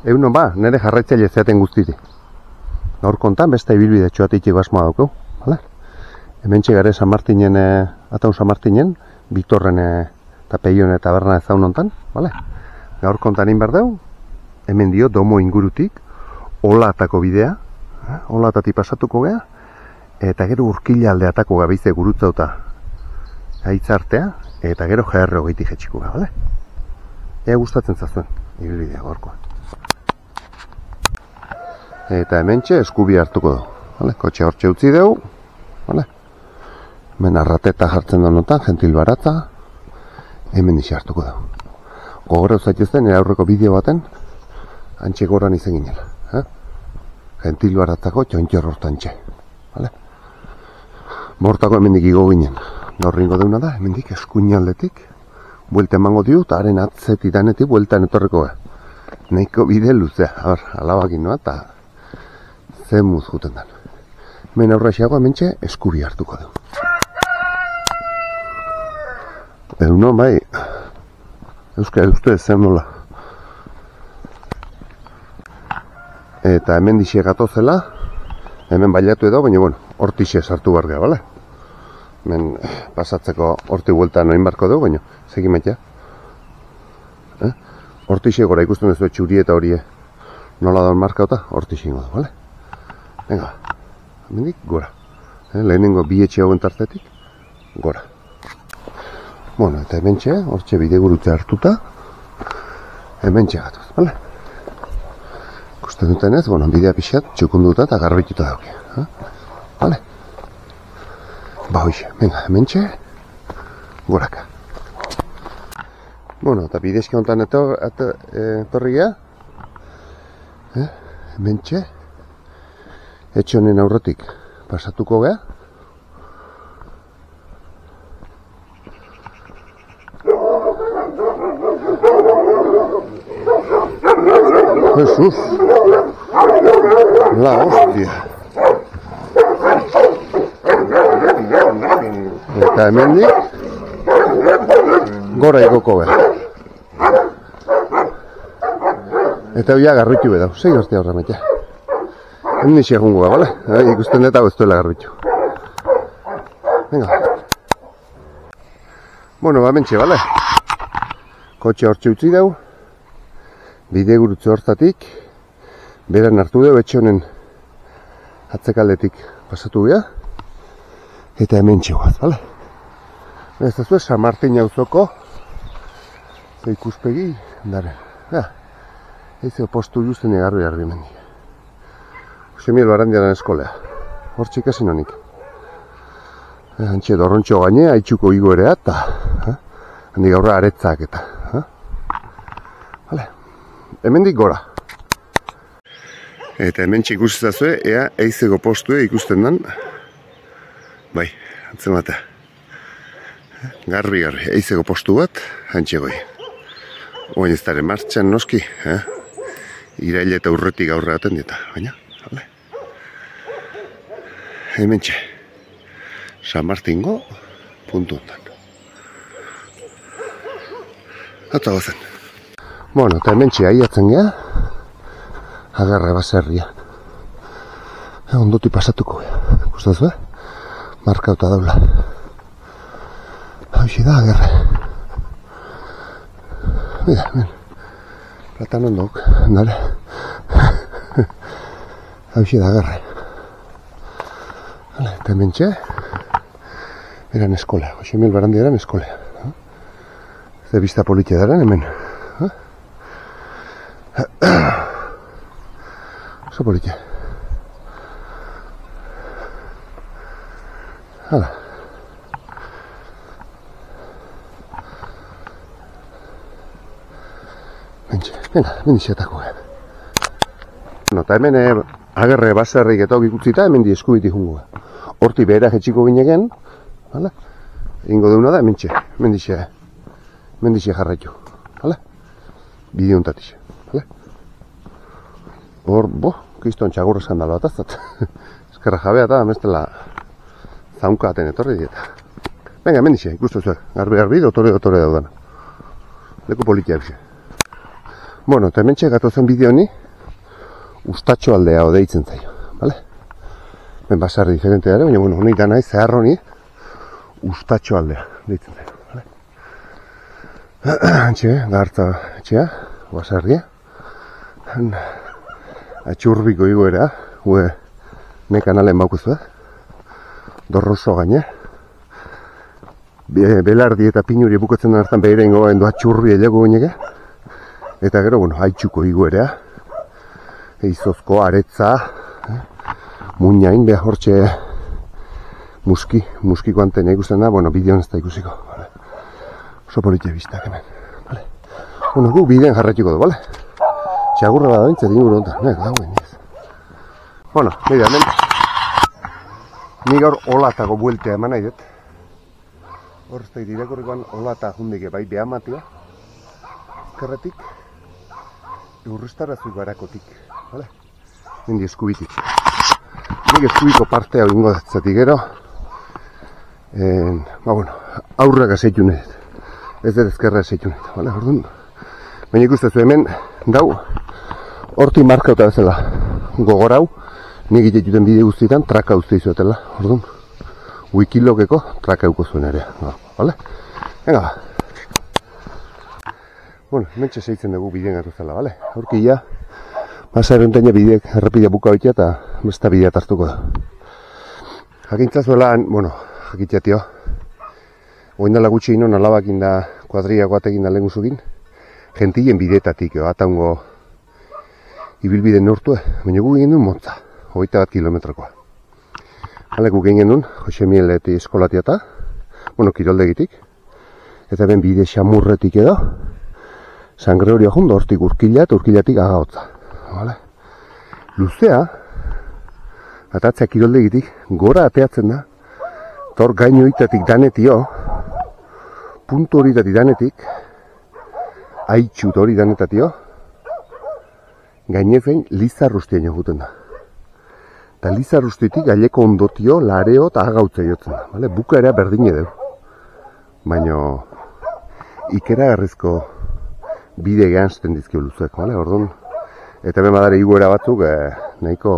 Egunon ba, nire jarraitzaile zeaten guztiti. Gaur kontan beste ibilbide txoatik asmoa daukau, bale? Hemen txegare San Martinen, Ataun San Martinen, Bitorren eta Peion eta Berna ezaun hontan, bale? Gaur kontan egin behar dau, hemen dio domo ingurutik, olatako bidea, olatatik pasatuko gea, eta gero urkila aldeatako gabize gurutzauta aitzartea, eta gero JR hogeitik jetxiko ga, bale? Ea gustatzen zazuen, ibilbidea gaurkoa. Eta hementxe eskubi hartuko du, bale? Kotxe hortxe utzi dugu, bale? Hemen arrateta jartzen da honetan, gentil baratza, hemen isi hartuko dugu. Gogorreu zaituzten, nire aurreko bideo baten, antxe goran izen ginela. Gentil baratzako txontxor hortantxe, bale? Bortako hemendik igo ginen. Gaur ringo deuna da, hemendik eskuinaldetik, buelta emango diut, haren atzeti danetik bueltan etorreko ga. Nahiko bide luzea, alabakin noa, eta zen muz juten dan. Hemen aurraxeago hementxe eskubi hartuko du. Eguno, bai, euste zen nola. Eta hemen dixe gatozela, hemen bailatu edo, baina, bueno, hortixe sartu bargea, bale? Hemen pasatzeko horti buelta noin barko dugu, baina, segimetea. Hortixe gora ikusten duzu txuri eta horie nola daun markauta, hortixe ingo du, bale? Venga, hemendik gora. Lehenengo bi etxe hauen tartetik, gora. Bueno, eta hementxe, hortxe bide gurutze hartuta, hementxe gatuz, bale? Ikusten dutenez, bueno, bidea pixat, txukunduta eta garbituta dauke, bale? Ba hoxe, venga, hementxe, goraka. Bueno, eta bidezke honetan etorri geha, hementxe, etxe honen aurretik pasatuko geha. Jesus! La hostia! Eta hemendik gora igoko beha. Eta hoia garritu bedau, zei hortia horra metea. Hemen nixi egungo ga, bale? Ikusten eta ez duela garbitu. Venga. Bueno, ba mentxe, bale? Kotxe hortxe utzi dau. Bide gurutze hortatik. Beran hartu dau, etxe honen atzekaldetik pasatu gea. Eta hemen txegoaz, bale? Ez da zuen, San Martin auzoko ikuspegi, dara. Ez postu justen egarri mendik. Xemiel Barandiaran eskolea. Hortxe ikasin honik. Hantxe dorrontxo gaine, haitxuko igo ere eta handik aurra aretzak eta. Vale. Hemendik gora. Eta hemen txikustazue, ea eizeko postue ikusten dan. Bai, antzen batea. Garri, eizeko postu bat, hantxe goi. Oain ez dara martxan noski, iraile eta urretik aurra aten dieta, baina, vale. Hementxe, San Martingo, puntu hontan. Eta gozen. Bueno, eta hementxe aiatzen geha, agarra baserria. Ondoti pasatuko geha, ikustazu, markauta daula. Hauxi da, agarra. Mira, men, platan ondok, dara. Hauxi da, agarra. Eta hementxe, eran eskolea, Xemiel Barandiaran eskolea. Ze bizta politia daren hemen. Oso politia. Hala. Mentxe, venga, mendiziatako. Eta hemen agerre baserrik eta ikutzita hemen di eskubitik jungo. Horti behera jetxiko ginegen, hala? Ingo deuna da, hementxe, mendixe jarraitu, hala? Bide hontatixe, hala? Hor, kiston txagurra eskandalo bat azat. Eskerra jabea eta amestela zaunka aten etorri dieta. Venga, mendixe, ikustu zuek, garbi, dotore daudana. Leku politia ebixe. Bueno, eta hementxe gatozen bideo honi, Ustatxo aldea deitzen zaio, bale? Ben basar diferente dara, baina, bueno, honi da nahi, zehar honi, Ustatxo aldea deitzen zaio, bale? Antxe, gartza etxea, basarria. Atxurbiko igoera, hue ne kanalen baukuzu, Dorroso gaine. Belardi eta pinuri bukatzen den hartan behire ingoen doa txurri elego gineke. Eta gero, bueno, haitxuko iguerea. Eizozko, aretza, muinain, behar hortxe muskiko antena ikusten da, bueno, bideon ez da ikusiko. Vale. Oso politia biztak hemen. Vale. Bueno, gu bidean jarretiko du, bale? Txagurra bada bintzat inguru honetan, gauen ez. Bueno, bide, hemen. Ni gaur olatako bueltea eman nahi dut. Hor ez da irakurrikoan olata jundike bai behamatia. Ezkerretik. Urrustarazu garakotik. Vale? Hendi eskubitik. Nik eskubiko partea ingo datzatik gero. Ba bueno, aurrak azeitu nahi dut. Ez dut ezkerra azeitu nahi dut. Vale? Orduan. Baina ikustezu hemen dau. Horti markauta bezala. Gogorau. Nik egiten bide guztietan traka uste izuetela. Orduan. Wikilogeko traka euko zuen ere. Vale? Venga ba. Bueno, hementxe seitzen dugu bidean garruzela, bale? Aurki ja, basar entaina bideak errepidea buka oitea eta besta bidea tartuko da. Jakintzazuela, bueno, jakitea tio. Oindala gutxi inon alabakin da kuadriago atekin da lenguzukin. Gentien bideetatik, ataungo ibilbide nortue. Baina gu egin duen motza, 21 kilometrokoa. Hale gu egin duen, Jose Mieleti eskolatiata, bueno, kiroldegitik. Eta ben bide xamurretik edo. San Gregorio jondo hortik urkila eta urkilatik agaotza. Vale? Luzea, atatzea kiroldegitik, gora ateatzen da, eta hor gainoitatik danetio, puntu horitatik danetik, haitxut hori danetatio, gainefein Lizarrustien joguten da. Eta Lizarrustitik gaileko ondotio, lareo eta agautza jotzen da. Vale? Buka ere berdine dugu. Baina ikeragarrizko bide gehanzten dizkio luzuek, vale? Orduan, eta hemen badare iguera batzuk nahiko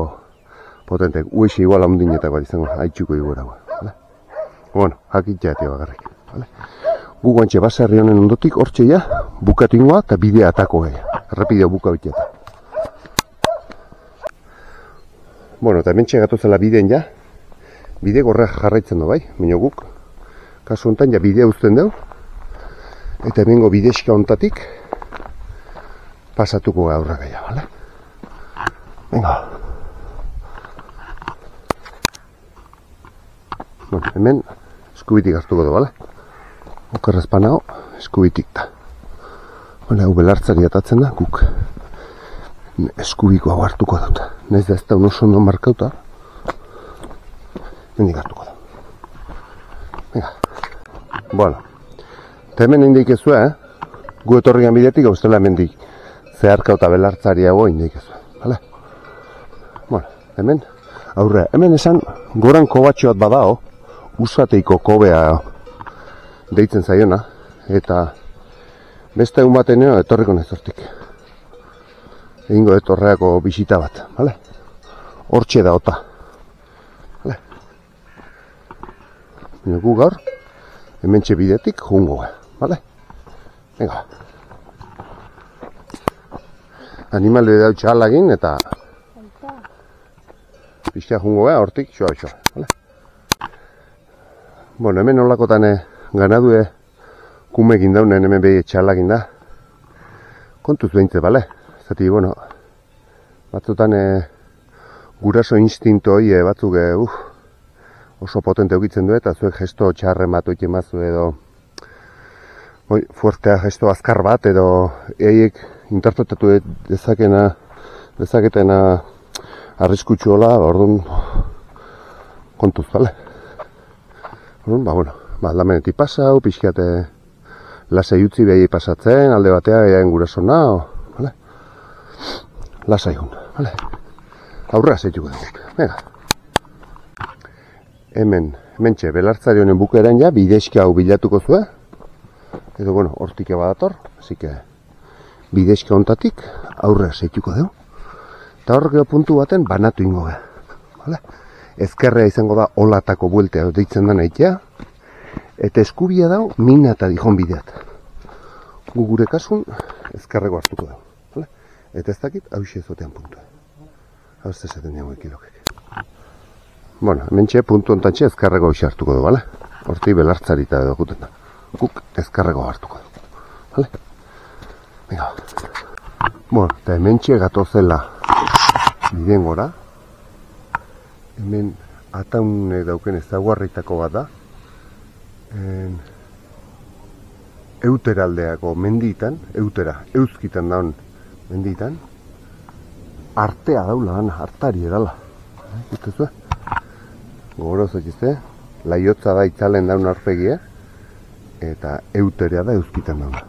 potentek. Uexe igual hamdinetako bat izango, haitxuko iguera. Vale? Bueno, jakitea tio bakarrik. Vale? Gu guantxe basarri honen ondotik, hortxe ja, bukatu ingoa eta bidea atako gehi. Errepideo buka bitieta. Bueno, eta hemen txegatuzela bideen ja, bide gorra jarraitzen du bai, baina guk, kasu honetan ja bidea uzten dugu, eta hemengo bidexka honetatik, pasatuko gaurra gaia, bale? Venga. Bueno, hemen eskubitik hartuko du, bale? Okerrezpan hau, eskubitik da. Bale, hau belartzari atatzen da, guk eskubiko hau hartuko dut. Naiz da ez da oso ondo markauta. Hendik hartuko da. Venga. Bueno. Eta hemen indik ezua, gu etorrigan bidetik, hau estela hemendik zeharka eta belartzari hau indik ezua. Vale? Bueno, hemen, aurre, hemen esan goran kobatxoat badao, usateiko kobea deitzen zaiona, eta beste egun bateneo etorriko nezortik. Egingo etorreako bisita bat, vale? Hortxe da ota. Vale? Baina gu gaur, hementxe bidetik jungo ga, vale? Venga. Animale dau txalagin eta pixka jungo ga, hortik xoa, vale? Bueno, hemen olakotan ganadue kumekin daunen hemen behi txalagin da. Kontuz behintze, vale? Zati, bueno, batzutan guraso instinto hoi batzuk oso potente eukitzen du eta zuek gesto txarren bat oiten bazu edo fuertea gesto azkar bat edo eiek interpretatu dezaketena arriskutsuola, orduan kontuz, bale? Orduan, ba, bueno, aldamenetik pasau, pixkate lasai utzi behi pasatzen, alde batea egin gurasona, bale? Lasai hon, bale? Aurra zeituko dugu, venga. Hementxe, belartzari honen bukaeran ja, bidezka hau bilatuko zuen. Edo, bueno, hortik badator, así que bidezka hontatik aurrera seituko dugu. Eta horrek puntu baten banatu ingo gara. Vale? Ezkerrea izango da olatako bueltea deitzen da nahitea. Eta eskubia dago mina eta dijon bideat. Gu gure kasun ezkerreko hartuko dugu. Vale? Eta ez dakit hauxe ezotean puntua. Hau ez esaten dugu ekilokek. Bueno, hementxe puntu ontantxe ezkerreko hauxe hartuko dugu, bale? Horti belartzarita edo guten da. Guk ezkerreko hartuko dugu. Vale? Venga. Bueno, eta hementxe gatozela bideen gora. Hemen ataune dauken ezaguarritako bat da. Euteraldeako menditan, euskitan daun menditan. Artea daula, hartari edala. Ikustezu? Gogoroz ekizte, laiotza da itzalen daun arpegia, eta euterea da euskitan dauna.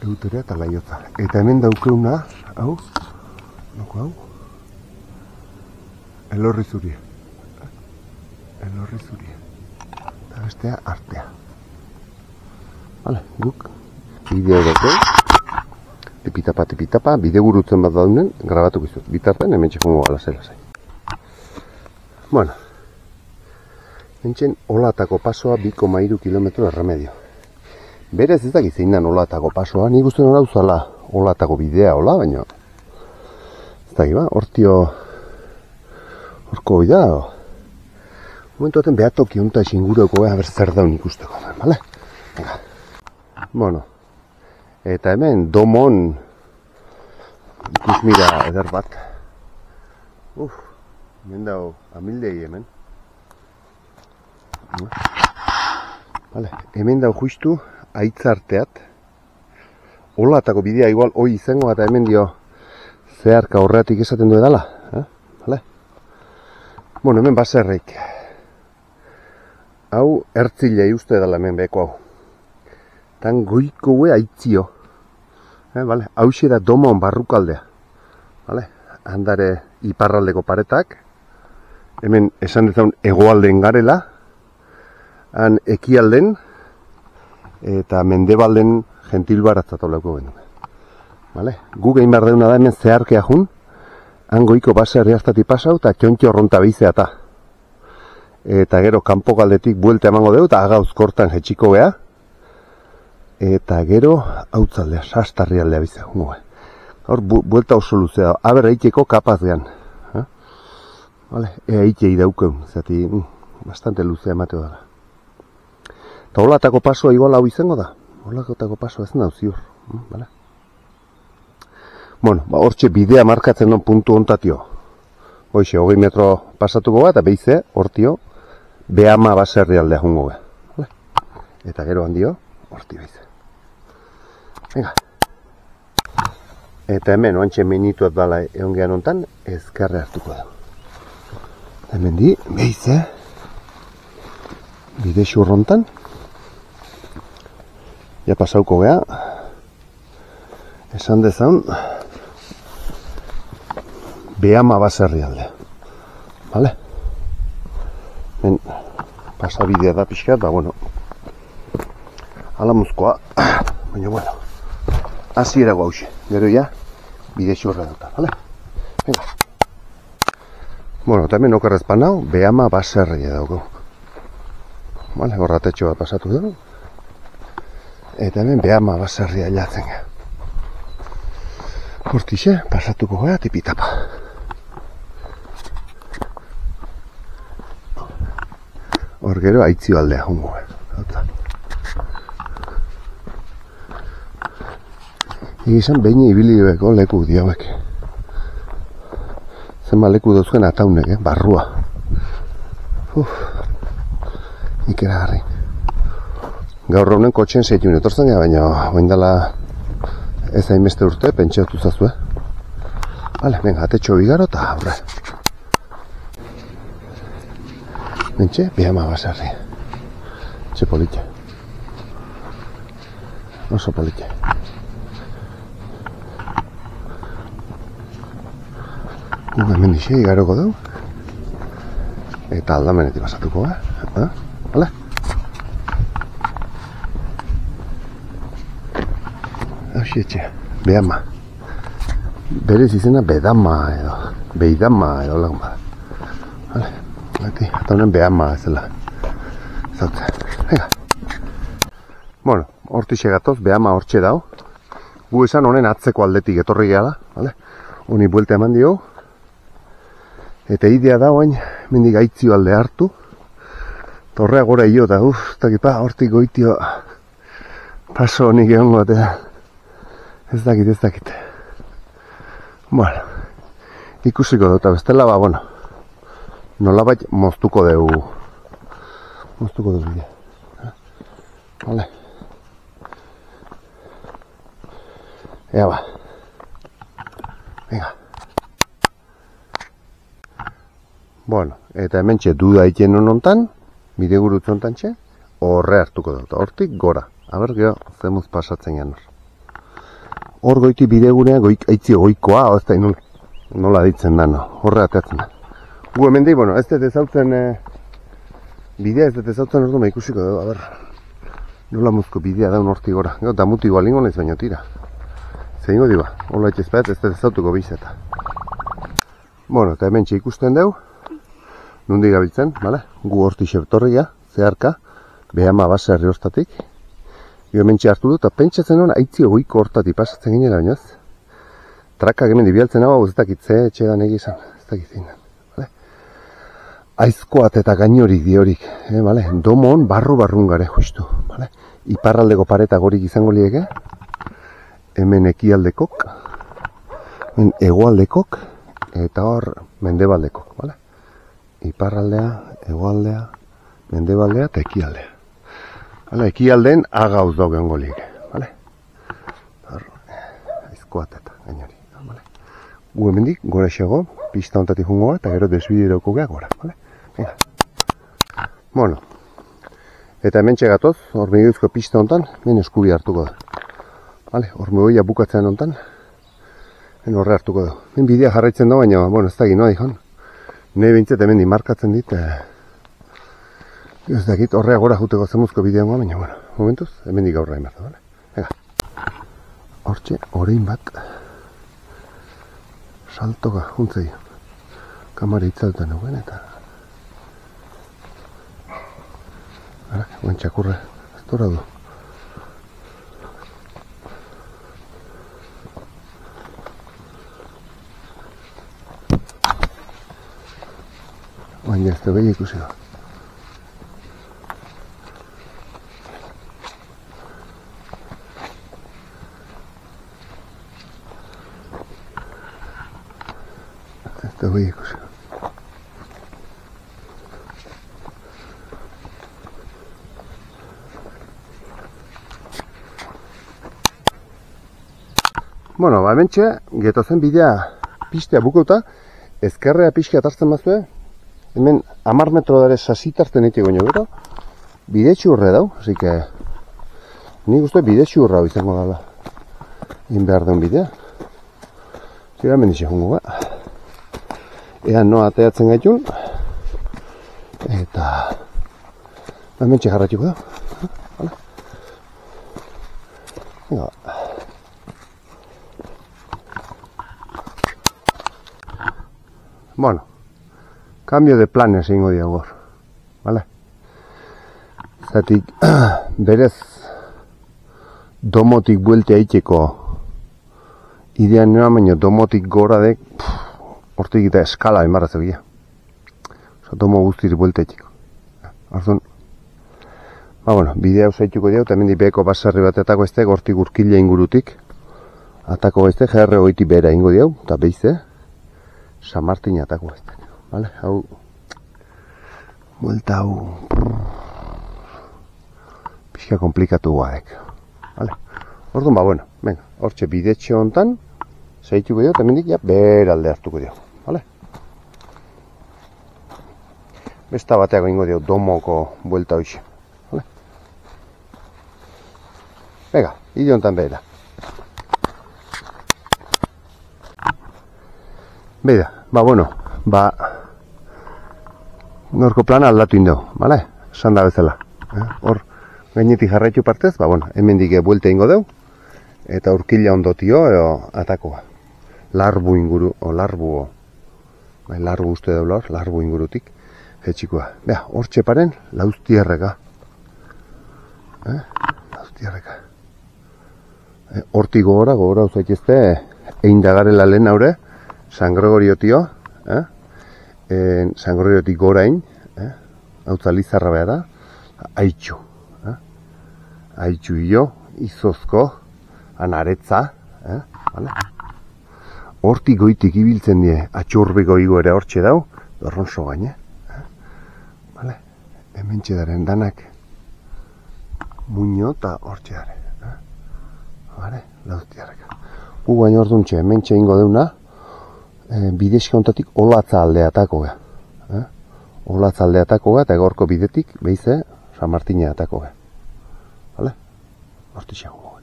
Euterea eta laiotza. Eta hemen daukeuna, hau, noko hau, elorri zuria. Elorri zuria. Eta bestea artea. Vale, guk, bideo dugu. Tipitapa, bide gurutzen bat daunen, grabatuko izut. Bitarten, hemen txekongo gala zela. Bueno, hentzen olatako pasoa 2,3 kilometro erremedio. Berez ez dakit zein dan olatako pasoa, nik uste nora uzala olatako bidea, hola, baina ez dakit ba, horko bidea, momentu baten behatoki honta esinguroko haber zer daun ikusteko, bale? Venga. Bueno, eta hemen domon ikusmira eder bat. Hemen dago amildei hemen. Vale, hemen dago justu aitzarteat. Olatako bidea igual hoi izango eta hemen dio zeharka horretik esaten du edala. Vale? Bueno, hemen baserreik. Hau ertzilei uste edala hemen beko hau. Tan goiko hue aitzio. Vale? Hau da domon barrukaldea. Vale? Handare iparraldeko paretak. Hemen esan dezaun hegoalden garela. Han ekialden. Eta mendebalden gentilbaratzat olako genuen. Vale? Gu gehin behar deuna da hemen zeharkea jun. Han goiko baserri hartatik pasau eta txontxo horronta beizea eta gero kanpo galdetik buelte emango dugu eta agauz kortan jetxiko geha. Eta gero hautzaldea, sastarri aldea bizea jungo. Hor buelta oso luzea da. Aber eiteko kapaz gehan. Vale? Eitei daukeun. Zati, bastante luzea emateo dara. Eta olatako pasoa igual hau izango da. Olatako pasoa ez nau ziur. Vale? Bueno, hortxe bidea markatzen non puntu ontatio. Hoxe, 20 metro pasatuko bat, eta behize, hortio, Beama baserri aldea jungo ge. Vale? Eta gero handio, horti behize. Venga. Eta hemen, oantxe menituat bala egon gehan ontan, ezkarre hartuko da. Hemen di, behize, bide xurrontan, ja pasauko geha, esan dezaun, Beama baserri aldea. Vale? Hemen, pasabidea da pixkat, ba, bueno, alamuzkoa, baina, bueno, hasierago hauxe, gero ja, bide xurra duta, vale? Venga. Bueno, eta hemen okerrezpan hau, Beama baserria dauko. Vale, horratetxo bat pasatu dugu. Eta hemen Beama baserria hilatzen ga. Hortixe, pasatuko gara tipitapa. Hor gero aitzio aldea jungo. Egizan behin ibilibeko leku diauek. Zenba leku dauzken ataunek, barrua. Ikeragarri. Gaur honen kotxen 6 minut etortzen gara, baina oindala ez hainbeste urte, pentsatu zazue. Vale, venga, atetxo bigaro eta aurre. Mentxe, Beama baserri. Txe politxe. Oso politxe. Hemen dixe, igaroko dugu. Eta aldamenetik pasatuko, Vale? Hauxetxe, behama. Berez izena bedama edo, beidama edo lagun bada. Vale, eta honen behama ezela. Zautzen, venga. Bueno, hortixe gatoz, behama hortxe dao. Gu esan honen atzeko aldetik etorri gehala, vale? Honi buelta eman dio. Eta idea da oain, mendik aitzio alde hartu. Torrea gora io da, takipa, hortik goitio paso honik egongo, eta ez dakit. Bueno, ikusiko dut, bestela ba, bueno, nolabait moztuko dugu bidea. Vale. Ea ba. Venga. Bueno, eta hemen txe duda iten honontan, bide gurutzu hontan txe, horre hartuko dut, hortik gora. Aber, geho, zemuz pasatzen janor. Hor goiti bidegunea aitzi goikoa, ez da nola ditzen da, horre ateatzen da. Gu hemen di, bueno, ez dut ezautzen bidea, ez dut ezautzen ordu ikusiko dugu, a ber, nola muzko bidea daun hortik gora. Gero, da mutu igual ingo nahiz baino tira. Zeingo diba, hola etxezpeat, ez dut ezautuko bizeta. Bueno, eta hemen txe ikusten dugu, nundi gabiltzen, bale? Gu horti xertorria, zeharka, behama base herri hortatik. Gero hemen txe hartu dut, eta pentsatzen hona aitzi goiko hortatik pasatzen ginela baino ez. Trakak hemen dibialtzen hau, ez dakitze etxegan egizan, ez dakitzein. Vale? Aizkoat eta gainorik diorik, vale? Domon barrun gare, justu. Vale? Iparraldeko pareta gorik izango lieke, hemen ekialdekok, hemen hegoaldekok, eta hor mendebaldekok. Vale? Iparraldea, hegoaldea, mendebaldea eta ekialdea. Hala, ekialdeen agauz dago egongo lieke, vale? Aizkoat eta gainari, vale? Gu hemendik, gora xego, pista hontatik jungoa, eta gero desbideroko gea gora, vale? Venga. Bueno, eta hemen txegatoz, hormiguzko pista hontan, hemen eskubi hartuko da. Vale, hormigoia bukatzen hontan, hemen horre hartuko da. Hemen bidea jarraitzen da, baina, bueno, ez da ginoa dihon. Nei bintzet hemen dimarkatzen dit, ez dakit, horrea gora juteko zemuzko bideoa, baina, bueno, momentuz, hemen dik aurra emartu, bale? Venga. Hortxe, orein bat, saltoka, juntzei, kamara itzaltan eguen, eta... Ara, guen txakurra, ez dora du. Baina ez da behi ikusi da. Ez da behi ikusi da. Bueno, ba, hementxe, getozen bidea pistea bukauta, ezkerrea pixka atartzen bazue, hemen 10 metro dara sasitartzen egite goño gero, bide txurre dau, así que nik uste bide txurra hau izango dala egin behar den bidea. Zira hemen dixe jungo, ean noa ateatzen gaitun, eta hemen txe jarratiko da. Venga, ba. Bueno, cambio de planes ingo diagor, vale? Zatik, berez domotik buelte aiteko idean nioa, baina domotik gora dek, hortik eta eskala emarra zegoia. Osa, domo guztiz buelte aiteko. Arzun, ba, bueno, bidea usaituko diau, eta hemen beko baserri batetako ez dek, hortik urkila ingurutik, atako ez dek, GR goiti bera ingo diau, eta behize, San Martin atako ez dek. Vale, hau, buelta hau, pixka komplikatu guadek. Vale, orduan, ba, bueno, venga, hortxe bidetxe hontan, zaituko dio, eta mendik ja beralde hartuko dio. Vale? Besta bateako ingo dio domoko buelta hoxe. Vale? Venga, ide hontan behera. Beida, ba, bueno, ba, norko plana aldatu indau, bale? Esan da bezala. Hor, gainetik jarraitu partez, ba, bueno, hemen dik buelte ingo deu, eta urkila ondotio, atakoa. Larbu inguru, larbu uste daula hor, larbu ingurutik, jetxikoa. Beha, hor txeparen, lauztierreka. Lauztierreka. Hortik gogora uzaitezte, eindagarela lehen haure, San Gregorio tio, San Gregoriotik gorain, hau Lizarra beha da, haitxu. Haitxu hio, izozko, anaretza, hortik goitik ibiltzen die, atxurbiko igo ere hortxe dau, dorronso gaine. Hemen txedaren danak muño eta hortxe dare. Lauztiarreka. Baina orduan txe, hemen txe ingo deuna, bidezka ontatik olatza aldeatako ga. Olatza aldeatako ga, eta gorko bidetik, behize, San Martina atako ga. Hortixago.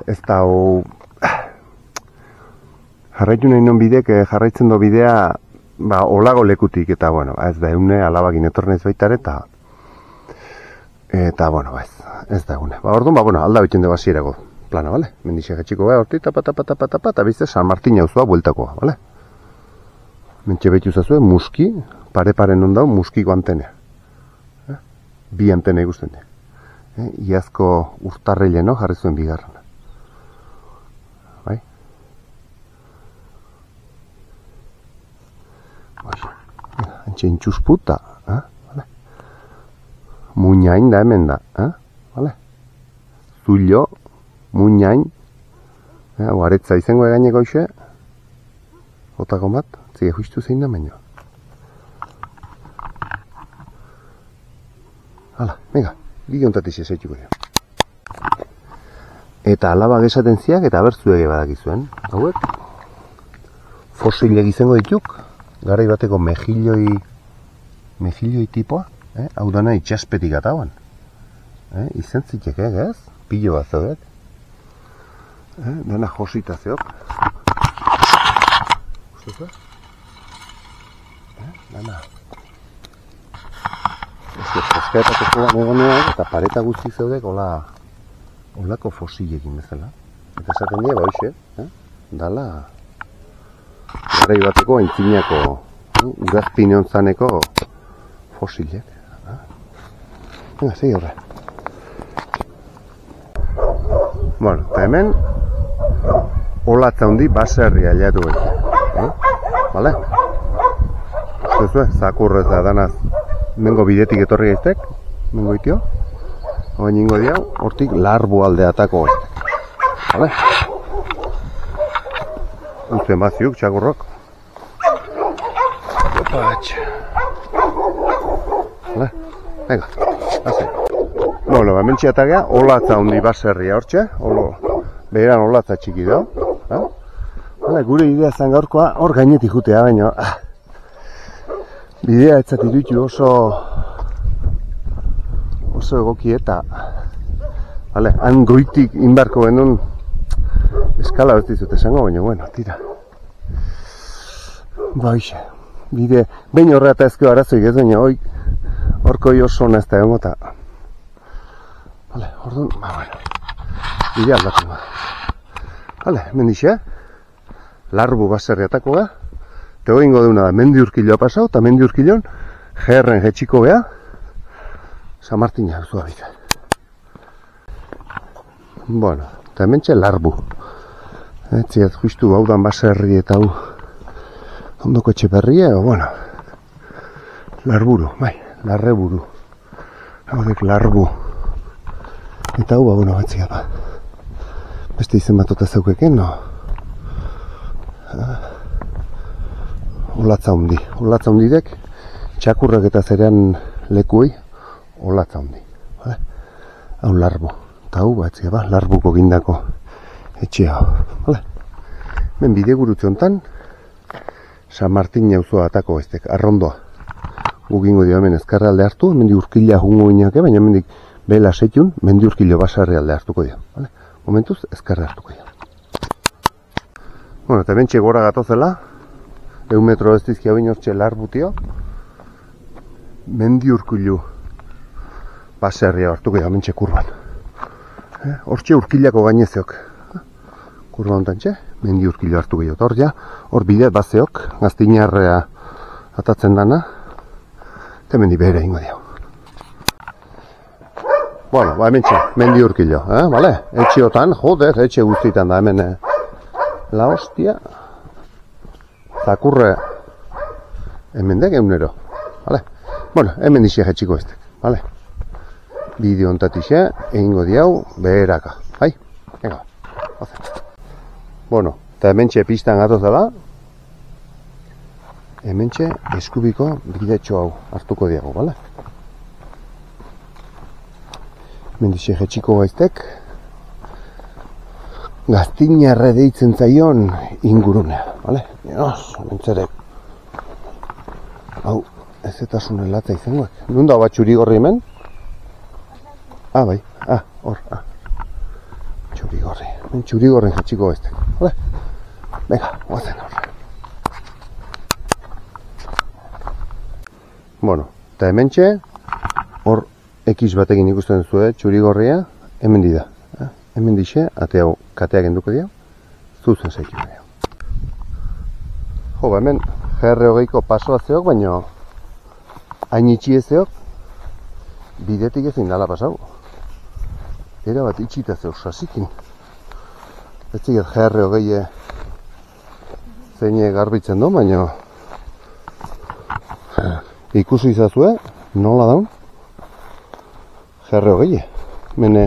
Ez da, jarraitu nahi non bidek, jarraitzen do bidea, olago lekutik, eta, ez da, eune alabakin etornez baitare, eta, ez da egune. Orduan, alda biten dugu hasierako plana, bale? Mendixak etxiko gara, horti, tapa, eta bizte San Martina uzua bueltakoa, bale? Mentxe behitu zazue, muski, pare-paren ondau, muskiko antenea. Bi antena ikusten dira. Iazko urtarrileno jarri zuen bigarren. Bai? Antxe intxusputa, muñain da hemen da, Zullo, muñain, aretza izango egaineko ise, otako bat, zige justu zein da baino. Hala, venga, giontatik esaituko dira. Eta alaba gesaten ziak eta bertzuege badakizuen, hauek, fosilek izango dituk, garai bateko mejilloi tipoa, hau dana itxaspetik atauan. Izen zitek, ez? Pilo bat zaudet. Dana josita zeok. Uste zuen? Dana. Eskaetako bat egonean, eta pareta guzti zeudek olako fosilekin bezala. Eta esaten dira, hoxe, dala garai bateko aintzinako urazpine ontzaneko fosilek. Venga, segi horre. Eta hemen olatza hundi baserri aliatu behar. Bale? Zuzue, zakurrez da danaz mengo bidetik etorri gaiztek, mengo itio. Hora ningo diau, hortik larbu aldeatako gaiztek. Bale? Uzten baziuk, txakurrok. Opatx. Bale? Venga, haze. Hemen txeatagea, olatza hundi baserria hortxe, beheran olatza txiki dau. Gure idea zan gaurkoa, hor gainetik jutea, baina bidea etzat irutu oso egoki eta han goitik inbarko genuen eskala bertizut esango, baina, tira. Baixe, bide, behin horre eta ezkeo arazoik ez, baina horko oso hona ez da egon eta orduan, bide aldatu da. Mendixe, larbu baserriatako da, eta egingo deuna da, mendi urkiloa pasau, eta mendi urkilon, jerren jetxiko beha, San Martina zua bita. Eta hemen txe larbu. Etziat justu haudan baserri eta hau ondoko etxe berria, larburu, larreburu. Haudek larbu. Eta hau, batzia da. Beste izen batota zeukeken, no? Olatza hundi. Olatza hundidek, txakurrak eta zerean lekuei, olatza hundi. Hau larbu. Eta hau, batzia ba, larbuko gindako etxea hau. Ben bide gurutze honetan, San Martin auzoa atako eztek, arrondoa. Gugingo dio hemen ezkarra alde hartu, hemen di urkila jungo inake, baina hemen bela setxun, mendi urkilo basarri alde hartuko dio. Momentuz, ezkarra hartuko dio. Eta bentxe gora gatozela, 1 metro ez dizkia baino hortxe larbutio, mendi urkilo basarria hartuko dio, bentxe kurban. Hortxe urkilako gainezeok. Kurba hontan txe, mendi urkilo hartu gehiot. Hor ja, hor bide bazeok, Gaztinarrea atatzen dana, eta mendi behera ingo dio. Bueno, ba hemen txe, mendi urkilo, bale? Etxeotan, joder, etxe guztietan da hemen la hostia. Zakurre hemen dek egunero, bale? Bueno, hemen dixe jetxiko eztek, bale? Bideo ontatixe, egingo diau, beheraka, bai? Venga, hazen. Bueno, eta hemen txe pistan gatoz dela, hemen txe eskubiko bidetxo hau hartuko diago, bale? Mendixe jetxiko gaiztek, Gaztinarre deitzen zaion ingurunea, bale? Mentzerek, hau, ez eta sunen latza izangoak. Nun da bat txurigorri hemen? Bai, hor, txurigorri, hemen txurigorren jetxiko gaiztek, bale? Venga, guazen horre. Bueno, eta hemen txe, hor, X batekin ikusten zuen txurigorria, hemen di da. Hemen dixe, ate hau kateak enduko dira, zuzen zaikiko dira. Jo, hemen GR20ko pasoa zeok, baina hain itxi zeok, bidetik ezin dala pasau. Era bat itxita zeok sasikin. Ez ziket GR20 zeine garbitzen du, baina ikusi izazue, nola daun? GR20, mene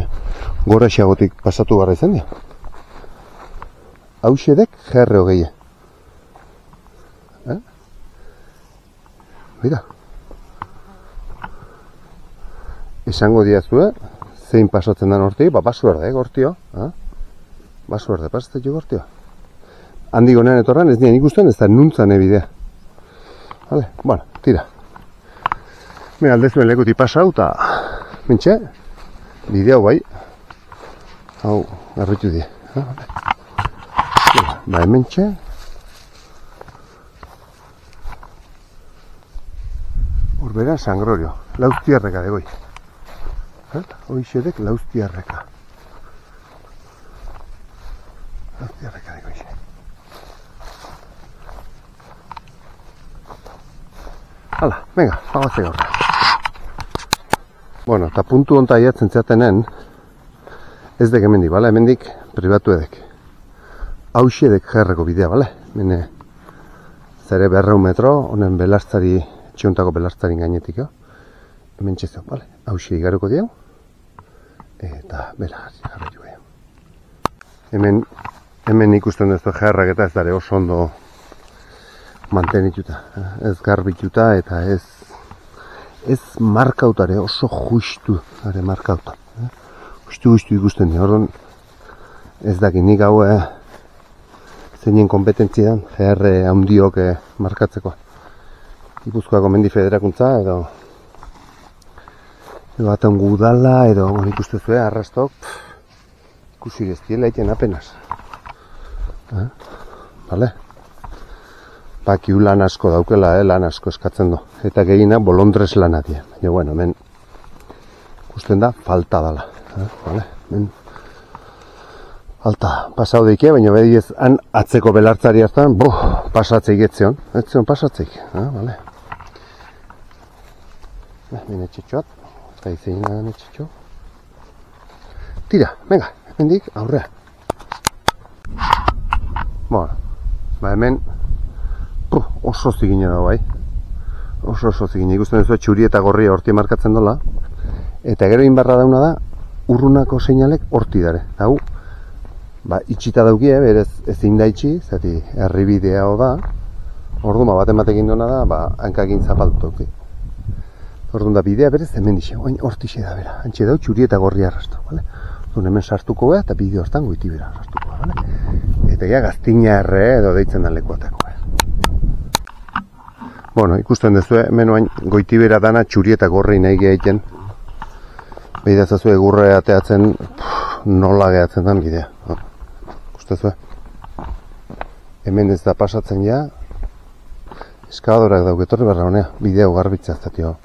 gora xagotik pasatu barra izan dira. Hau xedek GR20. Mira. Esango diazue, zein pasatzen den hortik, basu erde, gortio. Basu erde, pasatzen jo gortio. Handik honean etorran ez nien ikusten, ez da nuntzan ebidea. Vale, bueno, tira. Mira, aldezuen lekuti pasau, eta mentxe, bidea hau bai, hau, garritu die. Ba, hementxe, horbera Sangrorio, Lauztiarreka degoi. Hoixedek Lauztiarreka. Lauztiarreka degoi. Hala, venga, pagatzea horra. Bueno, eta puntu honta aiatzen zeatenen, ez dek hemendik, bale? Hemendik pribatu edek. Hauxedek jarreko bidea, bale? Mene, zere 200 metro, honen belastzari, txiontako belastzari gainetik, hemen txezio, bale? Hauxe igaruko diau, eta bela jarriko diau. Hemen ikusten duzu jarrak eta ez dara oso ondo mantenituta, ez garbituta eta ez markautare, oso justu are markauta. Justu ikusten dira, orduan ez dakit nik hau zeinen kompetentzian GR handiok markatzeko. Gipuzkoako mendi federakuntza edo batean gudala edo ikusten zuen arrastok ikusi geztiela egiten apenas. Bale? Bakiu lan asko daukela, lan asko eskatzen du. Eta gehiena bolondrez lana dira. Baina, bueno, hemen ikusten da, falta dala. Vale? Hemen falta pasau deike, baina bedi ez han atzeko belartzari hartan, pasatzeik etzion. Etzion pasatzeik. Vale? Hemen etxetxoat. Eta izein da etxetxo. Tira, venga, hemendik aurrea. Bueno, hemen oso zigina da bai. Oso zigina. Ikusten duzu txuri eta gorria horti markatzen dola. Eta gero inbarra dauna da, urrunako seinalek horti dare. Hau, itxita daukie, berez ezin da itxi, zati herribidea da. Orduan bat ematekin duena da, hankagin zapaldu. Orduan da bidea berez hemen dixe, oin hortixe da bera. Antxe dau txuri eta gorria arrastu, bale? Orduan hemen sartuko gara eta bide hortan goiti bera sartuko gara, bale? Eta ja Gaztinarre edo deitzen da lekuatako. Bueno, ikusten duzu, hemen oain goitibera dana txuri eta gorri nahi gehiaten. Behidazazu egurre ateatzen, nola gehatzen den bidea. Ikusten duzu, hemen ez da pasatzen ja, eskabadorak dauketorri barra honea, bidea ugarbitzea ez datio.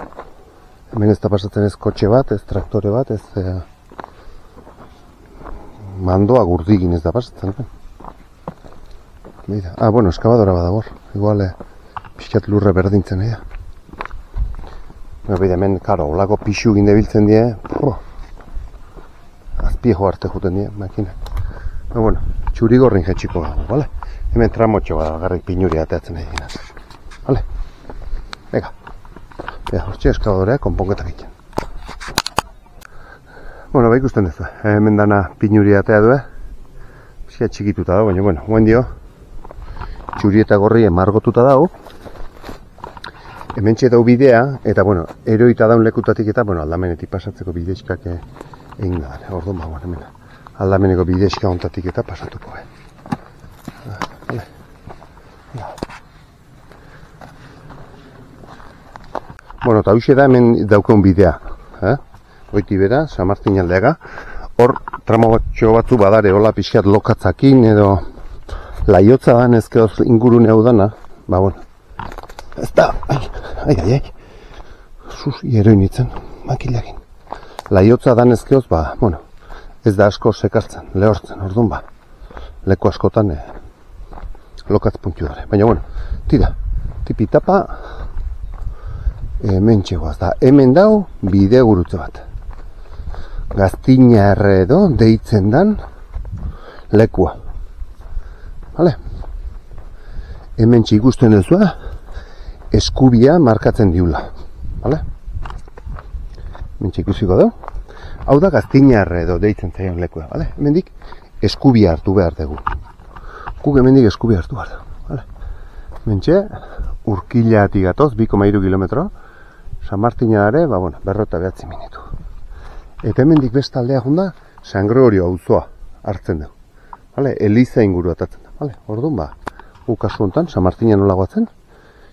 Hemen ez da pasatzen ez kotxe bat, ez traktore bat, ez mandoa gurdigin ez da pasatzen. Bueno, eskabadora badagor. Igual, pixkat lurre berdintzen da. Hemen, karo, olako pixu ginde biltzen die. Azpiejo arte juten die, makina. Bueno, txurigorrin jetxiko gago, bale? Hemen tramotxo bat, garrik pinuri ateatzen egin. Bale? Ega. Hortxe eskabadorea konponketak egiten. Bueno, ikusten duzu. Hemen dana pinuri atea du, Pixka txikituta dago, baina, bueno, guen dio. Txuri eta gorri emargotuta dago. Hemen txetau bidea, eta, bueno, eroita daun lekutatik eta, bueno, aldamenetik pasatzeko bidezkak egin da. Orduan, hemen aldameneko bidezka ontatik eta pasatuko, Vale. Bueno, eta hauxe da hemen daukeun bidea, Goiti bera, San Martin aldeaga. Hor, tramotxo batzu badare, hola pixkat lokatzakin edo laiotza dan ezkeoz ingurune hau dana, bueno, ez da, ai, susi eroin itzen, makilakin. Laiotza dan ezkeoz, bueno, ez da asko sekartzen, lehortzen, orduan leku askotan lokatz puntu dara. Baina, bueno, tira, tipitapa, hemen txegoaz da, hemen dau bide gurutze bat. Gaztina erredo deitzen dan lekua. Vale? Hemen ikusten duzua, eskubia markatzen diula. Vale? Hemen ikusiko du. Hau da Gaztinarre edo deitzen zaion lekua. Vale? Hemendik eskubia hartu behar dugu. Guk hemendik eskubia hartu behar dugu. Vale? Hemen Urkillatik gatoz, 2,3 kilometro. San Martinare, bueno, 59 minutu. Eta hemendik bestaldea junda, San Gregorio auzoa hartzen dugu. Vale? Eliza inguru atatzen da. Vale? Orduan, guk kasu honetan, San Martina nola guatzen,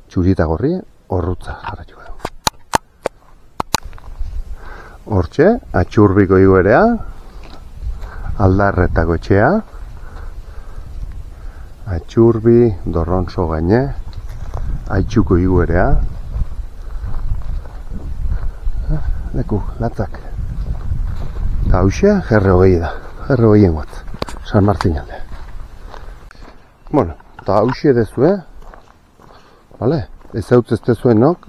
txuri eta gorri, horrutza jarratuko dugu. Hortxe, Atxurbiko iguerea, Aldarretako etxea, Atxurbi, Dorronso gaine, Aitxuko iguerea, leku, latzak. Eta hausia, G20 da, G20 guatz, San Martin alde. Bueno, eta hausia dezue, vale? Ez hautz ez dezuenok,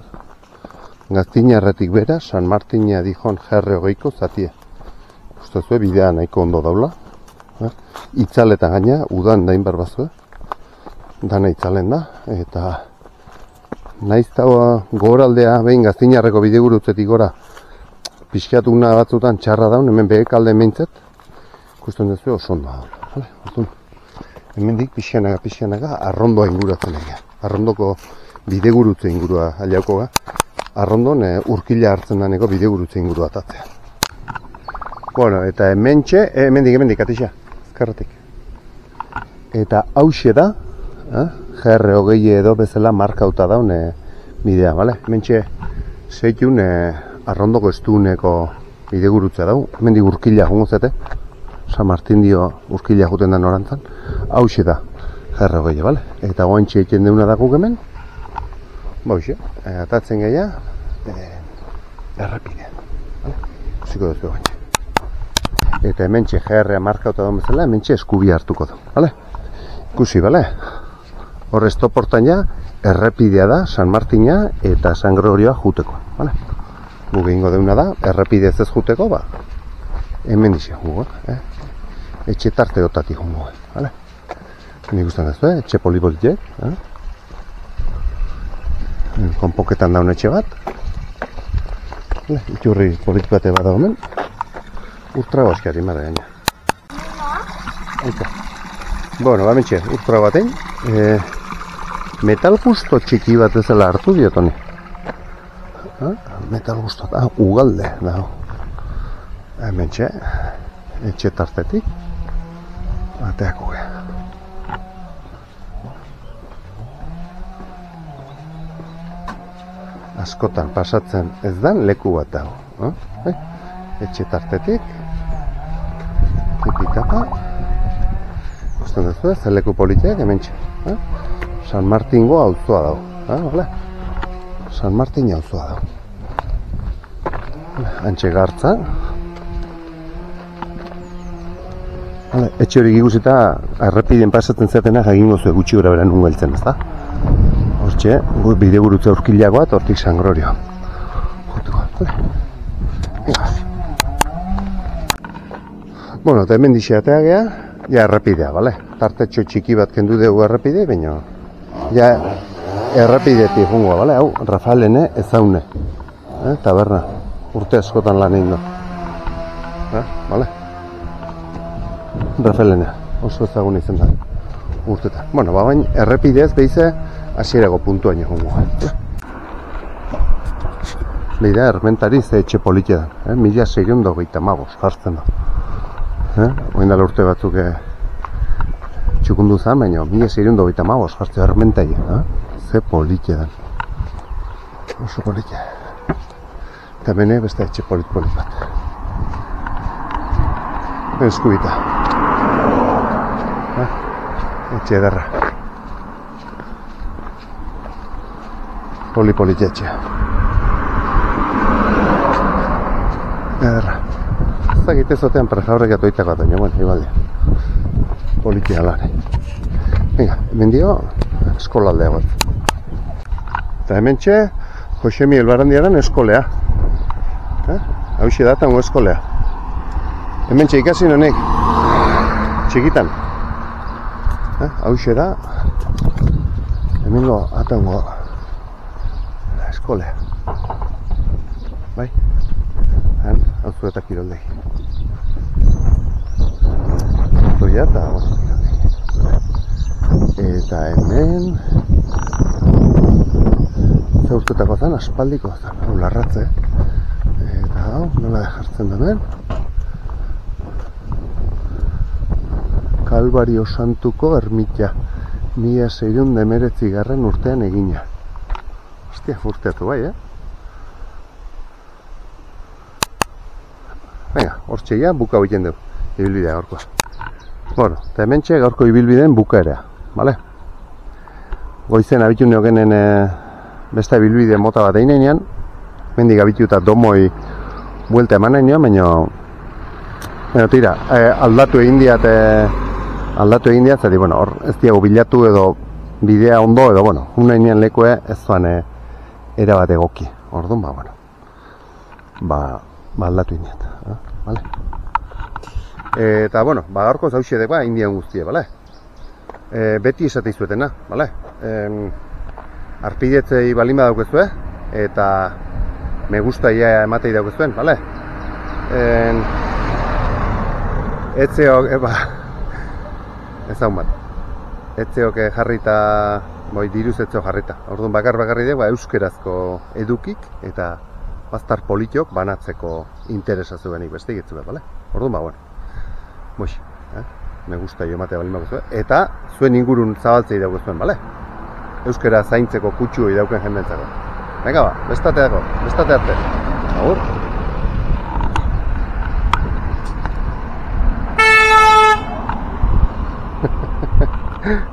Gaztinarretik bera, San Martina dijon G20ko zatie. Ustezue, bidea nahiko ondo daula. Itzaletan gaina, udan dain berbazue. Dana itzalen da, eta naizta goraldea, behin Gaztinarreko bidegurutzetik gora, pixkiatuna batzutan txarra daun, hemen behekalde meintzet, ikusten duzu oso ondo daula. Hemendik pixanaga, arrondoa inguratzen egia. Arrondoko bidegurutze ingurua aliauko ga. Arrondon urkila hartzen daneko bidegurutze ingurua atatzea. Bueno, eta hemendik, atixa, ezkerretik. Eta hauxe da, GR20 edo bezala markauta daun bidea, bale? Hementxe, zeitun arrondoko estuneko bidegurutza dau. Hemendik urkila junguzete, San Martin dio urkila juten da norantzan. Hauxe da, GR20, bale? Eta goantxe egiten deuna da guk hemen. Bauxe, atatzen gehiago, errepidea. Ziko duzu goantxe. Eta hementxe GR markauta daun bezala, hementxe eskubia hartuko du, bale? Ikusi, bale? Hor estoportan ja, errepidea da, San Martina eta San Gregorioa juteko, bale? Guk egingo deuna da, errepidez ez juteko, hemen dizia jugo, etxe tarte dotatik jugo, bale? Nik ustean ez du, etxe polipolitek, konpoketan daun etxe bat, iturri polit bate bat da hemen, urtra baskari mara gaina. Bueno, bamentxe, urtra batein, metal gusto txiki bat ezela hartu diotoni. Metal gusto, ugalde, dago. Hementxe, etxe tartetik, bateako geha. Askotan pasatzen ez dan leku bat dago. Etxe tartetik, tipitapa, ikusten duzu ez, leku politiak hementxe. San Martingo auzoa dago. San Martin auzoa dago. Antxe gartza. Etxe hori ikusita, errepideen pasatzen zatena jakingo zuen gutxi gora bera nungo heltzen, ezta? Hortxe, bide gurutze urkilagoa, hortik San Gregorio. Bueno, eta hemen dixeatea gea, ja errepidea, bale? Tartetxo txiki bat kendu dugu errepide, baina ja errepidetik jungoa, bale? Hau, Rafaelene ezaune, taberna, urte askotan lan egin du. Bale? Rafaelene, oso ezagun izan da, urtetan. Bueno, baina errepidez behize hasierago puntuaino jungoa. Beida, ermentari ze etxe politia da, 1625 jartzen da. Oin dala urte batzuk txukundu zan, baina 1625 jartzen ermentai. Ze politia da. Oso politia. Eta bene beste etxe polit bat. Eskubita. Etxe edarra. Politia etxea. Ederra. Ez dakit ezotean prejaurrek atoitak bat, baina, bueno, ibaldia. Politia lare. Venga, hemen dio, eskolaldea bat. Eta hemen txe, Josemi Elbarandiaren eskolea. Hauxe datango eskolea. Hemen txe ikasi honek. Txikitan. Hauxe da. Hemengo atango eskolea. Bai? Hau eta kiroldegi. Zoia eta kiroldegi. Eta hemen zaurtetako zen, aspaldiko zen, hau larratze. Eta hau, nola jartzen denen. Kalbario Santuko ermita 1619 urtean egina. Hostia, urteatu bai, Venga, hortxe ja, buka egiten dugu, ibilbidea gaurkoa. Bueno, eta hemen txe gaurko ibilbideen bukaerea, bale? Goizen abitu neogenen beste ibilbide mota bat egin enean, mendik abitu eta domoi buelta eman enean, baina tira, aldatu egin diat, zari, bueno, hor ez diago bilatu edo bidea ondo edo, bueno, unainian lekue ez zuan erabat egoki, orduan, aldatu egin diat. Vale. Eta, bueno, gaurko zauxe dek indian guztie, bale? Beti esate izuetena, bale? Arpidetzei balin badaukezue, eta me gustaia ematei daukezuen, bale? Etzeok, ez hau bat. Etzeok jarrita, diruz etzeo jarrita. Orduan bakarri dek, euskerazko edukik, eta baztar politiok banatzeko interesa zuenik beste egitzen behar, bale? Orduan, bueno. Moix, me gusta jo ematea balin bakozue. Eta zuen ingurun zabaltzei daugezuen, bale? Euskera zaintzeko kutsu idauken jendentzako. Venga bestate arte. Agur.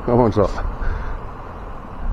Komonzo.